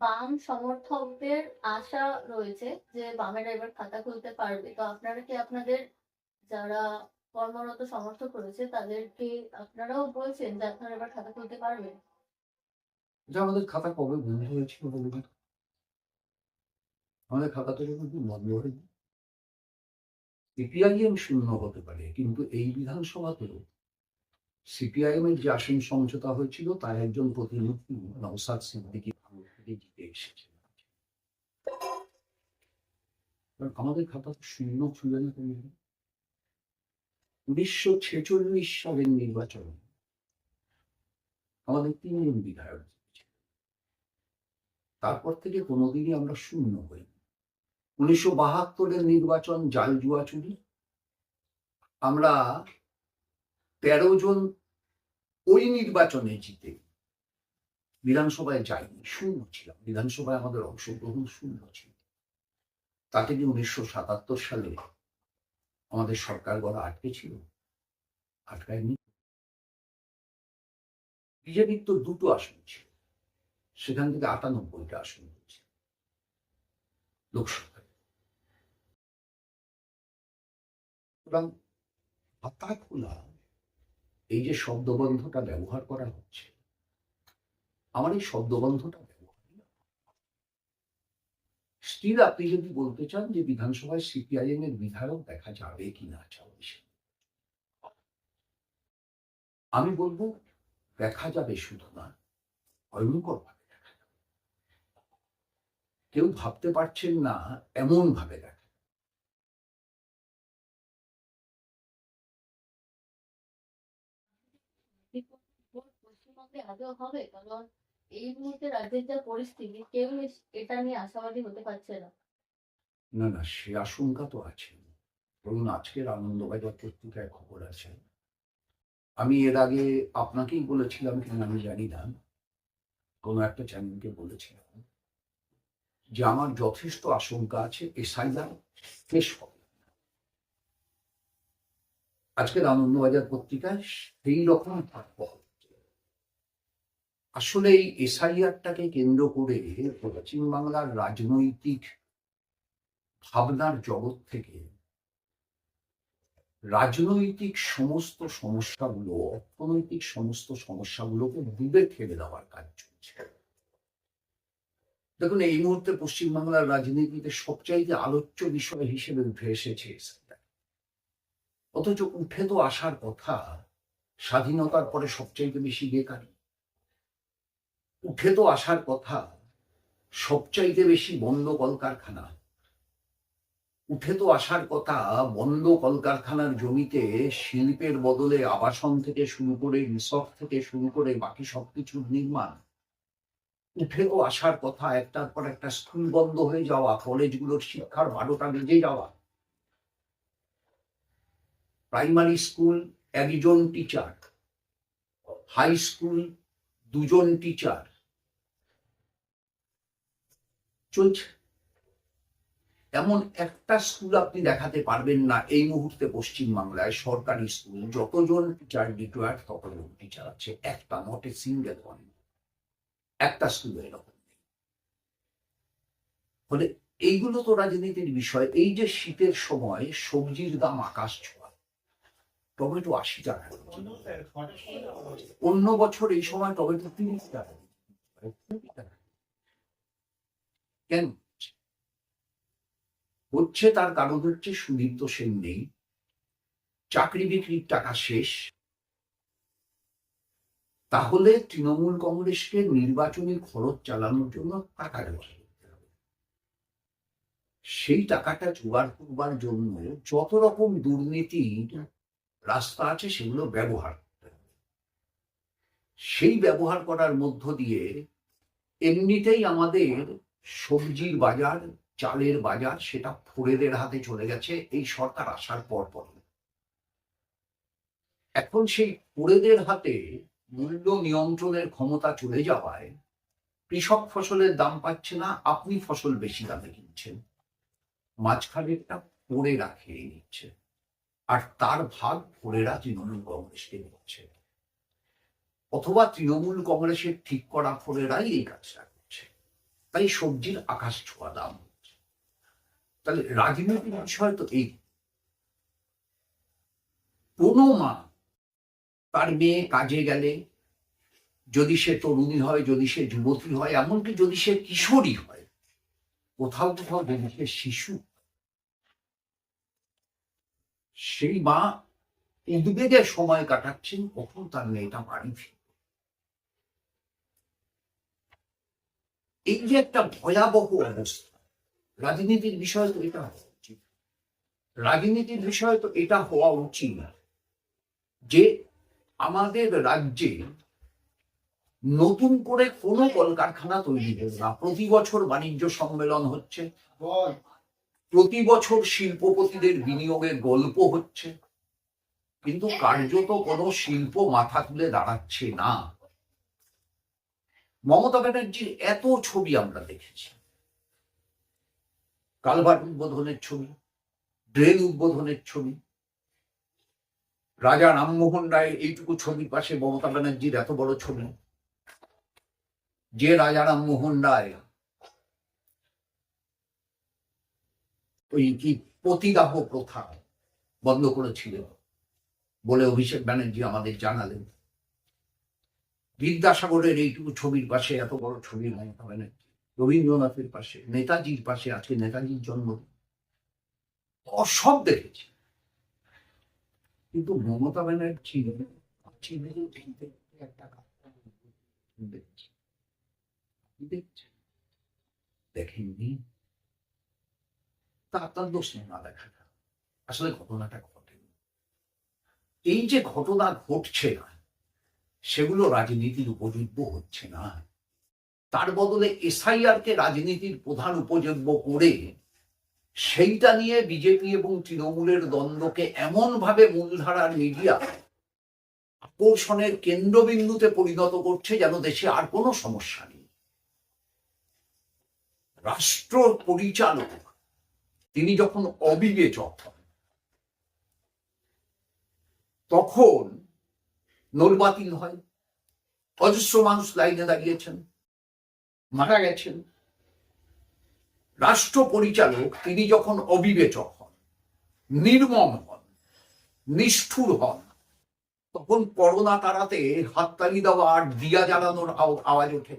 বাম সমর্থকদের আশা রয়েছে যে বামেরা এবার খাতা খুলতে পারবে। তো আপনারা কি আপনাদের যারা কর্মরত সমর্থক রয়েছে তাদেরকে আপনারাও বলছেন যে আপনারা এবার খাতা খুলতে পারবেন? যে আমাদের খাতা কবে বন্ধ হয়েছিল বলুন তো? আমাদের খাতা তো কিন্তু বন্ধ হয়নি। সিপিআইএম শূন্য হতে পারে, কিন্তু এই বিধানসভাতেও সিপিআইএম এর যে আসন সমঝোতা হয়েছিল তার একজন প্রতিনিধি নওশাদ সিদ্দিকী ভাঙড় থেকে জিতে এসেছেন। কারণ আমাদের খাতা তো শূন্য ছিল না কোনো। 1946 সালের নির্বাচনে আমাদের 3 জন বিধায়ক জিতেছে। তারপর থেকে কোনোদিনই আমরা শূন্য হইনি। 1972-এর নির্বাচন জাল জুয়া চুরি, আমরা 13 জন ওই নির্বাচনে জিতে বিধানসভায় যায়নি, শূন্য ছিলাম। বিধানসভায় আমাদের অংশগ্রহণ শূন্য ছিল। তাতে কি 1977 সালে আমাদের সরকার গড়া আটকে ছিল? আটকায়নি। বিজেপির তো 2টো আসন ছিল, সেখান থেকে 98টা আসন হয়েছে লোকসভায়। সুতরাং খাতা খোলা, এই যে শব্দবন্ধটা ব্যবহার করা হচ্ছে, আমার এই শব্দবন্ধটা ব্যবহার না। স্টিল আপনি যদি বলতে চান যে বিধানসভায় সিপিআইএম এর বিধায়ক দেখা যাবে কিনা, আমি বলবো দেখা যাবে, শুধু না ভয়ঙ্কর ভাবে দেখা যাবে। কেউ ভাবতে পারছেন না এমন ভাবে দেখা। পশ্চিমবঙ্গে আদৌ হবে? কারণ এই মুহূর্তে রাজ্যের যা পরিস্থিতি কেউ এটা নিয়ে আশাবাদী হতে পারছে না। না না, সে আশঙ্কা তো আছে। ধরুন আজকের আনন্দবাজার পত্রিকায় খবর আছে, আমি এর আগে আপনাকেই বলেছিলাম কিনা আমি জানি না, কোনো একটা চ্যানেলকে বলেছিলাম যে আমার যথেষ্ট আশঙ্কা আছে এসআইআর শেষ হবে। আজকের আনন্দবাজার পত্রিকায় সেই রকম তাৎপর্য। আসলে এই এসআইআরটাকে কেন্দ্র করে পশ্চিমবাংলার রাজনৈতিক ভাবনার জগৎ থেকে রাজনৈতিক সমস্ত সমস্যাগুলো, অর্থনৈতিক সমস্ত সমস্যাগুলোকে দূরে ঠেলে দেওয়ার কাজ চলছে। দেখুন, এই মুহূর্তে পশ্চিমবাংলার রাজনীতিতে সবচাইতে আলোচ্য বিষয় হিসেবে উঠে এসেছে, অথচ উঠে তো আসার কথা স্বাধীনতার পরে সবচাইতে বেশি বেকারি, উঠে তো আসার কথা সবচাইতে বেশি বন্ধ কলকারখানা, উঠে তো আসার কথা বন্ধ কলকারখানার জমিতে শিল্পের বদলে আবাসন থেকে শুরু করে রিসর্ট থেকে শুরু করে বাকি সবকিছুর নির্মাণ। উঠে তো আসার কথা একটার পর একটা স্কুল বন্ধ হয়ে যাওয়া, কলেজগুলোর শিক্ষার 12টা বেজে যাওয়া। প্রাইমারি স্কুল 1জন টিচার, হাই স্কুল 2জন টিচার চলছে। এমন একটা স্কুল আপনি দেখাতে পারবেন না এই মুহূর্তে পশ্চিমবাংলায়, সরকারি স্কুল যতজন টিচার রিকোয়ার্ড ততজন টিচার আছে, একটা, নট এ সিঙ্গেল ওয়ান, একটা স্কুলে এরকম নেই। ফলে এইগুলো তো রাজনীতির বিষয়। এই যে শীতের সময় সবজির দাম আকাশ ছোঁয়া, টমেটো 80 টাকা, অন্য বছর এই সময় টমেটো 30 টাকা। কেন হচ্ছে? তার কারণ হচ্ছে সুদীপ্ত সেন নেই, চাকরি বিক্রির টাকা শেষ। তাহলে তৃণমূল কংগ্রেসকে নির্বাচনী খরচ চালানোর জন্য টাকা জোগাড় করতে হবে। সেই টাকাটা জোগাড় করবার জন্য যত রকম দুর্নীতি রাস্তা আছে সেগুলো ব্যবহার করতে হবে। সেই ব্যবহার করার মধ্য দিয়ে এমনিতেই আমাদের সবজির বাজার, চালের বাজার, সেটা ফোরেদের হাতে চলে গেছে এই সরকার আসার পর পর। এখন সেই ফোরেদের হাতে মূল্য নিয়ন্ত্রণের ক্ষমতা চলে যাওয়ায় কৃষক ফসলের দাম পাচ্ছে না, আপনি ফসল বেশি দামে কিনছেন, মাঝখানেরটা ফোরেরা খেয়ে নিচ্ছে, আর তার ভাগ ফোরেরা তৃণমূল কংগ্রেসকে দিচ্ছে, অথবা তৃণমূল কংগ্রেসের ঠিক করা ফোরেরাই এই কাজটা করছে। তাই সবজির আকাশ ছোঁয়া দাম হচ্ছে। তাহলে রাজনীতির বিষয় তো এই, কোনো মা তার মেয়ে কাজে গেলে, যদি সে তরুণী হয়, যদি সে যুবতী হয়, এমনকি যদি সে কিশোরী হয়, কোথাও কোথাও যদি সে শিশু, সেই মা উদ্বেগে সময় কাটাচ্ছেন কখন তার মেয়েটা বাড়ি ফিরবে। এই যে একটা ভয়াবহ অবস্থা, রাজনীতির বিষয় তো এটা হওয়া উচিত। রাজনীতির বিষয় তো এটা হওয়া উচিত যে আমাদের রাজ্যে নতুন করে কোনো কলকারখানা তৈরি হবে না। প্রতি বছর বাণিজ্য সম্মেলন হচ্ছে, প্রতি বছর শিল্পপতিদের বিনিয়োগের গল্প হচ্ছে, কিন্তু কার্যত কোনো শিল্প মাথা তুলে দাঁড়াচ্ছে না। মমতা ব্যানার্জির এত ছবি আমরা দেখেছি, কালভার্ট উদ্বোধনের ছবি, ড্রেন উদ্বোধনের ছবি, রাজা রামমোহন রায় এইটুকু ছবির পাশে মমতা ব্যানার্জির এত বড় ছবি। যে রাজা রামমোহন রায় ওই কি পতিদাহ প্রথা বন্ধ করেছিলেন বলে অভিষেক ব্যানার্জি আমাদের জানালেন, বিদ্যাসাগরের এইটুকু ছবির পাশে এত বড় ছবি মমতা ব্যানার্জি, রবীন্দ্রনাথের পাশে, নেতাজির পাশে, আজকে নেতাজির জন্মদিন, সব দেখেছি। কিন্তু মমতা ব্যানার্জি একটা দেখেননি, তা আপনার দোষ নেই না দেখাটা। আসলে ঘটনাটা ঘটেনি। এই যে ঘটনা ঘটছে না, সেগুলো রাজনীতির উপযোগ্য হচ্ছে না। তার বদলে এসআইআর কে রাজনীতির প্রধান উপযোগ্য করে সেইটা নিয়ে বিজেপি এবং তৃণমূলের দ্বন্দ্বকে এমন ভাবে মূলধারার মিডিয়া আকর্ষণের কেন্দ্রবিন্দুতে পরিণত করছে যেন দেশে আর কোনো সমস্যা নেই। রাষ্ট্র পরিচালক তিনি যখন অবিবেচক হন, তখন নোট বাতিল হয়, অজস্র মানুষ লাইনে দাঁড়িয়েছেন, মারা গেছেন। রাষ্ট্র পরিচালক তিনি যখন অবিবেচক হন, নির্মম হন, নিষ্ঠুর হন, তখন করোনা তাড়াতে হাততালি দেওয়া আর দিয়া জ্বালানোর আওয়াজ ওঠে।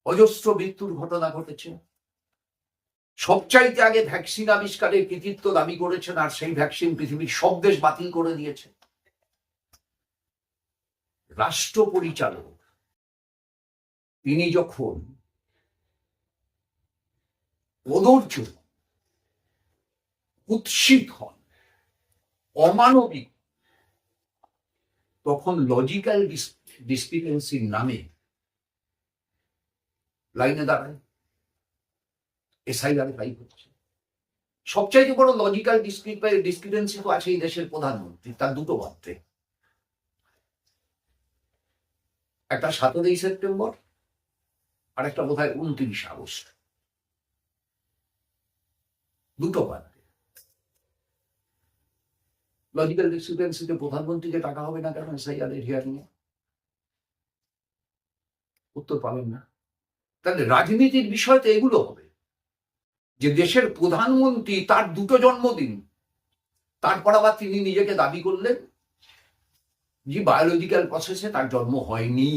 অজস্র মৃত্যুর ঘটনা ঘটেছে। সবচাইতে আগে ভ্যাকসিন আবিষ্কারের কৃতিত্ব দাবি করেছেন, আর সেই ভ্যাকসিন পৃথিবীর সব দেশ বাতিল করে দিয়েছে। রাষ্ট্র পরিচালক তিনি যখন অধৈর্য, কুৎসিত হন, অমানবিক, তখন লজিক্যাল ডিসক্রিপেন্সির নামে লাইনে দাঁড়ায়। এসআইআর তাই হচ্ছে। সবচাইতে বড় লজিক্যাল ডিসক্রিপেন্সি তো আছে এই দেশের প্রধানমন্ত্রী, তার দুটো মাত্রে, একটা 17 সেপ্টেম্বর আর একটা বোধ হয় 29 আগস্ট, দুটো বাদে। লজিক্যাল ডিসক্রিপেন্সিতে প্রধানমন্ত্রীকে টাকা হবে না কেন এসআইআর এর হিয়ারিং এ? উত্তর পাবেন না। তাহলে রাজনীতির বিষয় তো এগুলো হবে যে দেশের প্রধানমন্ত্রী তার দুটো জন্মদিন, তারপর আবার তিনি নিজেকে দাবি করলেন যে বায়োলজিক্যাল প্রসেসে তার জন্ম হয়নি।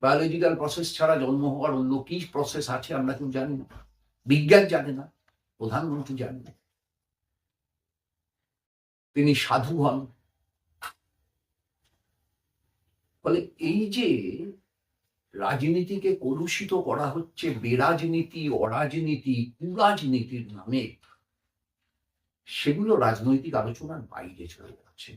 বায়োলজিক্যাল প্রসেস ছাড়া জন্ম হওয়ার অন্য কি প্রসেস আছে আমরা কেউ জানি না, বিজ্ঞান জানে না, প্রধানমন্ত্রী জানে না। তিনি সাধু হন। ফলে এই যে রাজনীতিকে কলুষিত করা হচ্ছে বেরাজনীতি, অরাজনীতি, কুরাজনীতির নামে, সেগুলো রাজনৈতিক আলোচনার বাইরে চলে যাচ্ছে।